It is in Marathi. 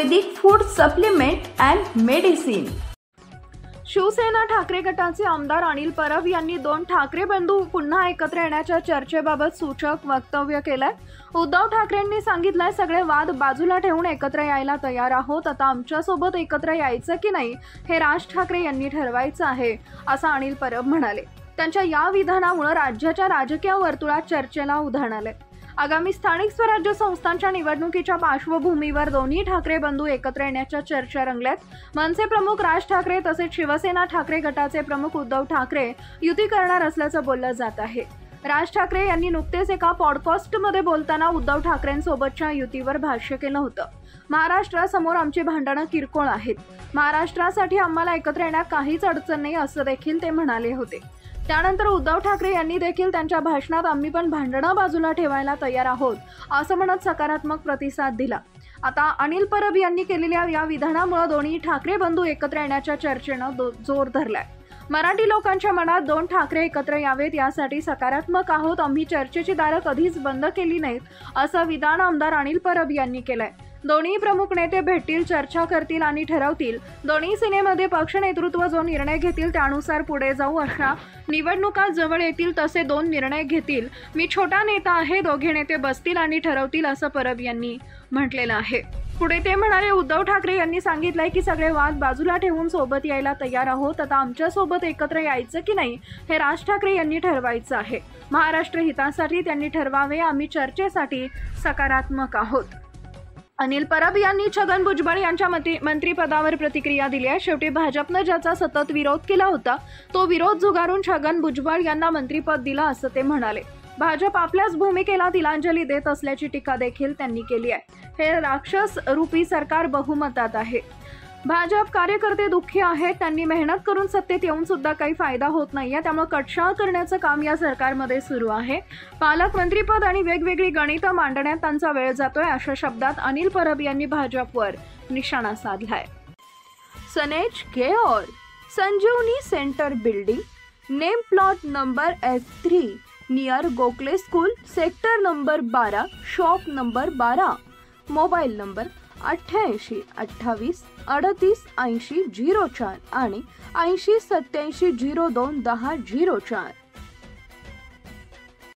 Ayurvedic food supplement and medicine. Shiv Sena Thackeray गटाचे आमदार अनिल परब यांनी दोन ठाकरे बंधू पुन्हा एकत्र येण्याच्या चर्चेबाबत सूचक वक्तव्य केलंय। उद्धव ठाकरेंनी सांगितलंय, सगळे वाद बाजूला ठेवून एकत्र यायला तयार आहोत। आता आमच्यासोबत एकत्र यायचं की नाही हे राज ठाकरे यांनी ठरवायचं आहे, असं अनिल परब म्हणाले। त्यांच्या या विधानामुळे राज्याच्या राजकीय वर्तुळात चर्चेला उधाण आले। आगामी स्थानिक स्वराज्य संस्थांच्या निवडणुकीच्या पार्श्वभूमीवर दोन्ही ठाकरे बंधू एकत्र येण्याच्या चर्चा रंगल्यात। मनसे प्रमुख राज ठाकरे तसेच शिवसेना ठाकरे गटाचे प्रमुख उद्धव ठाकरे युती करणार असल्याचं बोललं जात आहे। राज ठाकरे यांनी नुकतेच एका पॉडकास्टमध्ये बोलताना उद्धव ठाकरेंसोबतच्या युतीवर भाष्य केलं होतं। महाराष्ट्रासमोर आमची भांडणं किरकोळ आहेत, महाराष्ट्रासाठी आम्हाला एकत्र येण्यात काहीच अडचण नाही असं देखील ते म्हणाले होते। त्यानंतर उद्धव ठाकरे यांनी देखील त्यांच्या भाषणात आम्ही पण भांडणं बाजूला ठेवायला तयार आहोत असं म्हणत सकारात्मक प्रतिसाद दिला। आता अनिल परब यांनी केलेल्या या विधानामुळे दोन्ही ठाकरे बंधू एकत्र येण्याच्या चर्चेनं जोर धरलाय। मराठी लोकांच्या मनात दोन ठाकरे एकत्र यावेत यासाठी सकारात्मक आहोत, आम्ही चर्चेची दारं कधीच बंद केली नाहीत असं विधान आमदार अनिल परब यांनी केलंय। दोन्ही प्रमुख नेते भेटतील, चर्चा करतील आणि ठरवतील। दोन्ही सेनेमध्ये पक्ष नेतृत्व जो निर्णय घेतील त्यानुसार पुढे जाऊ। अशा निवडणुका जवळ येतील तसे दोन निर्णय घेतील। मी छोटा नेता आहे, दोघे नेते बसतील आणि ठरवतील असं परब यांनी म्हटलेलं आहे। पुढे ते म्हणाले, उद्धव ठाकरे यांनी सांगितलंय की सगळे वाद बाजूला ठेवून सोबत यायला तयार आहोत। आता आमच्यासोबत एकत्र यायचं की नाही हे राज ठाकरे यांनी ठरवायचं आहे। महाराष्ट्र हितासाठी त्यांनी ठरवावे, आम्ही चर्चेसाठी सकारात्मक आहोत। अनिल परब यांनी छगन भुजबळ यांच्या मंत्रिपदावर प्रतिक्रिया दिली आहे। शेवटी भाजपनं ज्याचा सतत विरोध केला होता तो विरोध झुगारून छगन भुजबळ यांना मंत्रिपद दिलं असं ते म्हणाले। भाजप आपल्याच भूमिकेला तिलांजली देत असल्याची टीका देखील त्यांनी केली आहे। हे राक्षस रूपी सरकार बहुमतात आहे। भाजप कार्यकर्ते दुःखी आहेत, त्यांनी मेहनत करून सत्तेत येऊन सुद्धा काही फायदा होत नाहीये, त्यामुळे कटशाळ करण्याचं काम या सरकारमध्ये सुरू आहे। पालकमंत्रीपद आणि वेगवेगळी गणितं मांडण्यात त्यांचा वेळ जातोय, अशा शब्दात अनिल परब यांनी भाजपवर निशाणा साधलाय। सनेज केओर Sanjivani centre building, name plot number F3 near Gokhale school, sector number 12, shop number 12, mobile number 88 28 38 80 04 आणि 80 87 02 10 04।